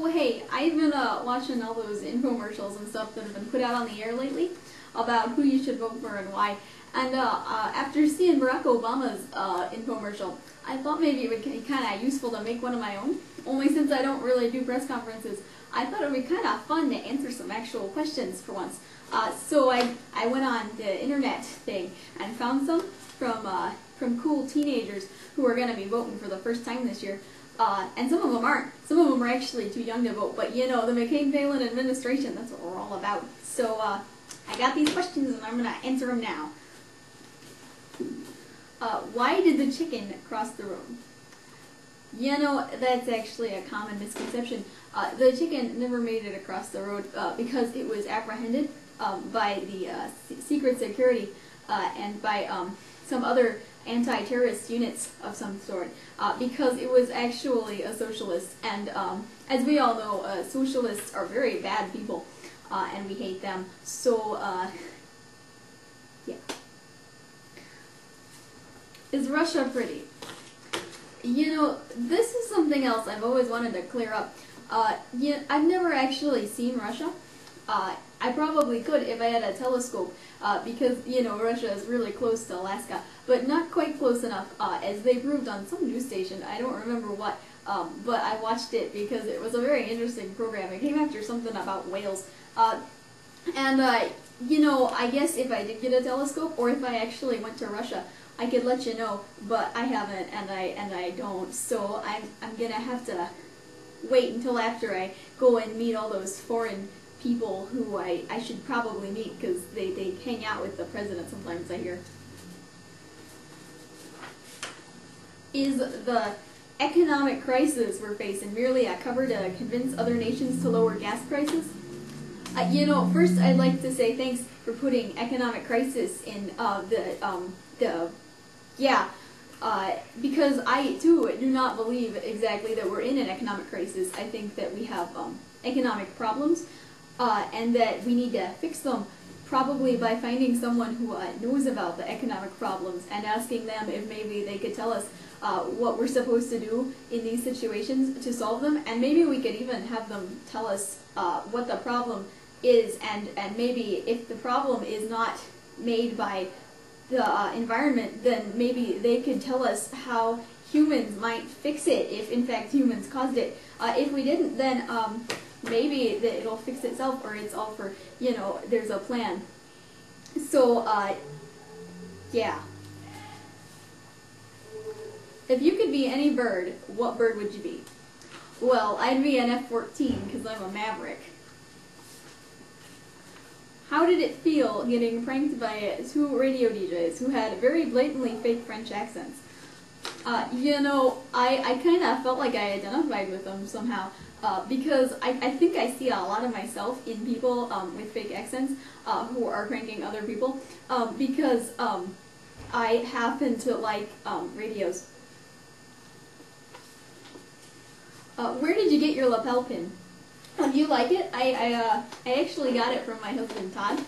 So hey, I've been watching all those infomercials and stuff that have been put out on the air lately about who you should vote for and why. And after seeing Barack Obama's infomercial, I thought maybe it would be kind of useful to make one of my own. Only since I don't really do press conferences, I thought it would be kind of fun to answer some actual questions for once. So I went on the internet thing and found some from cool teenagers who are going to be voting for the first time this year. And some of them aren't. Some of them are actually too young to vote. But you know, the McCain-Palin administration, that's what we're all about. So I got these questions and I'm going to answer them now. Why did the chicken cross the road? You know, that's actually a common misconception. The chicken never made it across the road because it was apprehended by the secret security and by some other anti-terrorist units of some sort, because it was actually a socialist, and as we all know, socialists are very bad people, and we hate them, so yeah. Is Russia pretty? You know, this is something else I've always wanted to clear up. Yeah, I've never actually seen Russia. I probably could if I had a telescope, because, you know, Russia is really close to Alaska, but not quite close enough, as they proved on some news station. I don't remember what, but I watched it because it was a very interesting program. It came after something about whales. You know, I guess if I did get a telescope, or if I actually went to Russia, I could let you know, but I haven't, and I don't, so I'm gonna have to wait until after I go and meet all those foreign people who I should probably meet, because they hang out with the president sometimes, I hear. Is the economic crisis we're facing merely a cover to convince other nations to lower gas prices? You know, first I'd like to say thanks for putting economic crisis in because I too do not believe exactly that we're in an economic crisis. I think that we have economic problems, and that we need to fix them, probably by finding someone who knows about the economic problems and asking them if maybe they could tell us what we're supposed to do in these situations to solve them, and maybe we could even have them tell us what the problem is, and maybe if the problem is not made by the environment, then maybe they could tell us how humans might fix it, if in fact humans caused it. If we didn't, then maybe it'll fix itself, or it's all for, you know, there's a plan. So, yeah. If you could be any bird, what bird would you be? Well, I'd be an F-14, because I'm a maverick. How did it feel getting pranked by two radio DJs who had very blatantly fake French accents? You know, I kind of felt like I identified with them somehow, because I think I see a lot of myself in people with fake accents who are pranking other people, because I happen to like radios. Where did you get your lapel pin? Do you like it? I actually got it from my husband, Todd.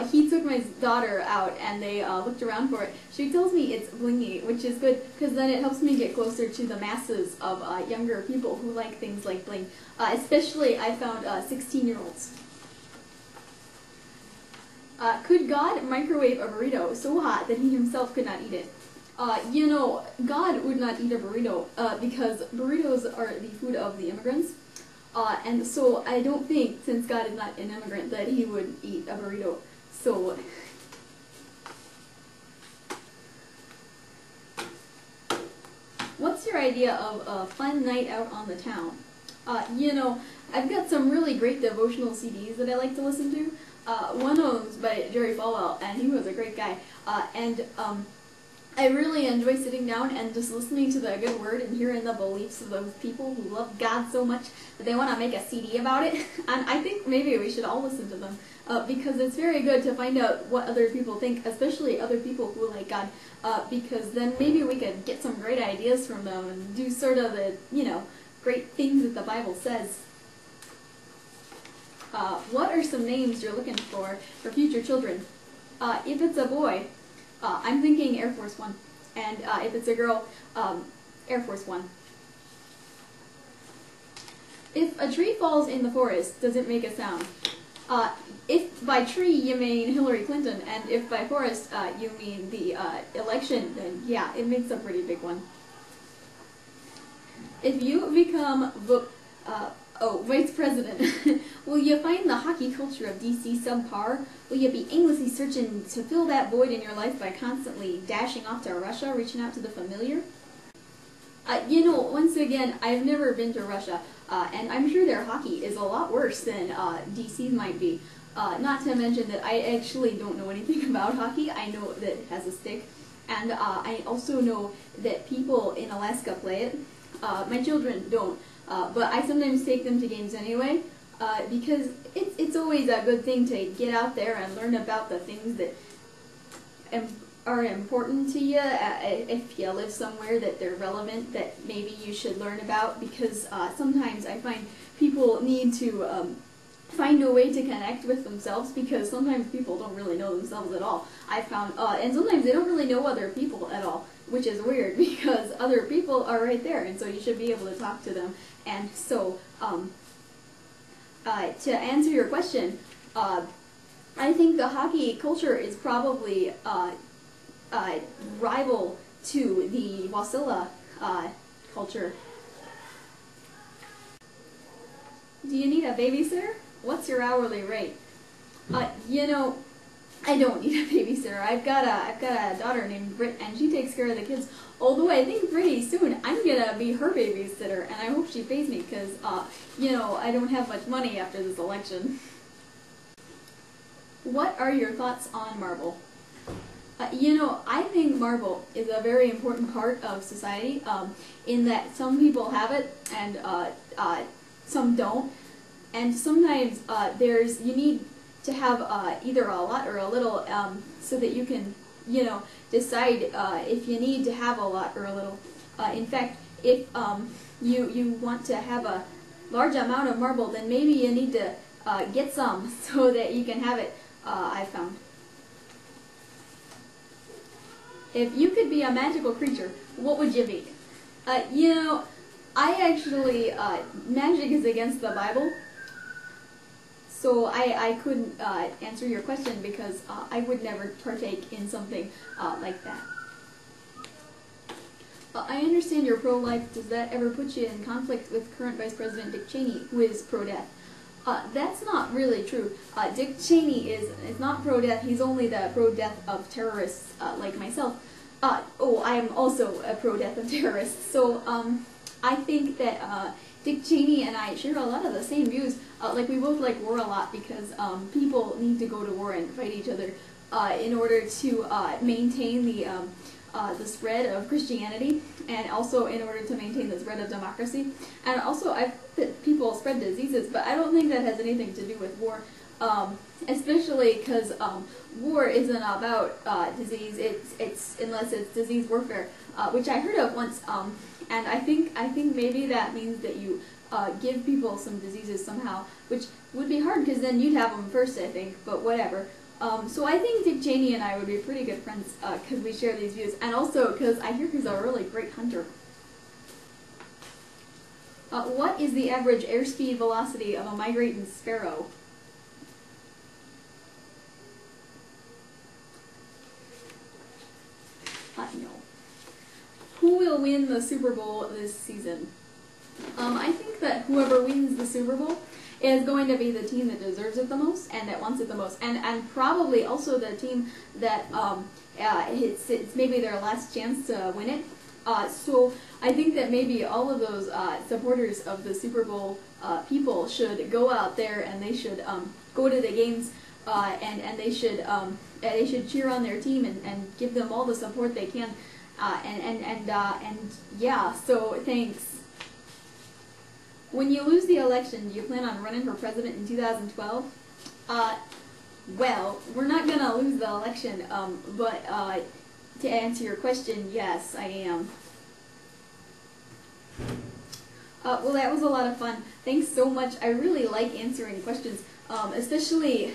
He took my daughter out and they looked around for it. She tells me it's blingy, which is good because then it helps me get closer to the masses of younger people who like things like bling. Especially, I found 16-year-olds. Could God microwave a burrito so hot that he himself could not eat it? You know, God would not eat a burrito because burritos are the food of the immigrants. And so I don't think, since God is not an immigrant, that he would eat a burrito. So, what's your idea of a fun night out on the town? You know, I've got some really great devotional CDs that I like to listen to. One of them's by Jerry Falwell, and he was a great guy. I really enjoy sitting down and just listening to the good word and hearing the beliefs of those people who love God so much that they want to make a CD about it. And I think maybe we should all listen to them, because it's very good to find out what other people think, especially other people who like God, because then maybe we could get some great ideas from them and do sort of the, you know, great things that the Bible says. What are some names you're looking for future children? If it's a boy, I'm thinking Air Force One, and if it's a girl, Air Force One. If a tree falls in the forest, does it make a sound? If by tree you mean Hillary Clinton, and if by forest you mean the election, then yeah, it makes a pretty big one. If you become vice president, will you find the hockey culture of DC subpar? Will you be aimlessly searching to fill that void in your life by constantly dashing off to Russia, reaching out to the familiar? Once again, I've never been to Russia, and I'm sure their hockey is a lot worse than DC's might be. Not to mention that I actually don't know anything about hockey. I know that it has a stick, and I also know that people in Alaska play it. My children don't, but I sometimes take them to games anyway, because it's always a good thing to get out there and learn about the things that are important to you. If you live somewhere that they're relevant, that maybe you should learn about, because sometimes I find people need to find a way to connect with themselves, because sometimes people don't really know themselves at all. I found, and sometimes they don't really know other people at all, which is weird, because other people are right there, and so you should be able to talk to them. And so, to answer your question, I think the hockey culture is probably rival to the Wasilla culture. Do you need a babysitter? What's your hourly rate? I don't need a babysitter. I've got a daughter named Britt, and she takes care of the kids. Although I think pretty soon I'm gonna be her babysitter, and I hope she pays me, because I don't have much money after this election. What are your thoughts on marble? I think marble is a very important part of society, in that some people have it and some don't, and sometimes you need to have either a lot or a little, so that you can decide if you need to have a lot or a little. In fact, if you want to have a large amount of marble, then maybe you need to get some so that you can have it. I found. If you could be a magical creature, what would you be? I actually, magic is against the Bible, so I couldn't answer your question, because I would never partake in something like that. I understand you're pro-life. Does that ever put you in conflict with current Vice President Dick Cheney, who is pro-death? That's not really true. Dick Cheney is not pro-death. He's only the pro-death of terrorists like myself. I am also a pro-death of terrorists. So I think that Dick Cheney and I share a lot of the same views. Like, we both like war a lot, because people need to go to war and fight each other in order to maintain the spread of Christianity, and also in order to maintain the spread of democracy. And also, people spread diseases, but I don't think that has anything to do with war, especially because war isn't about disease. It's unless it's disease warfare, which I heard of once, and I think maybe that means that you give people some diseases somehow, which would be hard, because then you'd have them first, I think, but whatever. So I think Dick Cheney and I would be pretty good friends, because we share these views, and also because I hear he's a really great hunter. What is the average airspeed velocity of a migrating sparrow? No. Who will win the Super Bowl this season? I think that whoever wins the Super Bowl is going to be the team that deserves it the most and that wants it the most, and probably also the team that it's maybe their last chance to win it. So I think that maybe all of those supporters of the Super Bowl people should go out there, and they should go to the games, and they should cheer on their team and give them all the support they can. And yeah, so thanks. When you lose the election, do you plan on running for president in 2012? Well, we're not going to lose the election, but to answer your question, yes, I am. Well, that was a lot of fun. Thanks so much. I really like answering questions, especially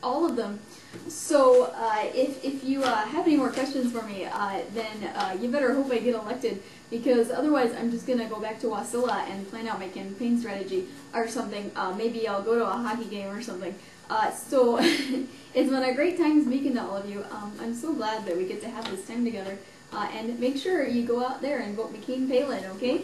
all of them. So if you have any more questions for me, then you better hope I get elected, because otherwise I'm just going to go back to Wasilla and plan out my campaign strategy or something. Maybe I'll go to a hockey game or something. So it's been a great time speaking to all of you. I'm so glad that we get to have this time together. And make sure you go out there and vote McCain-Palin, okay?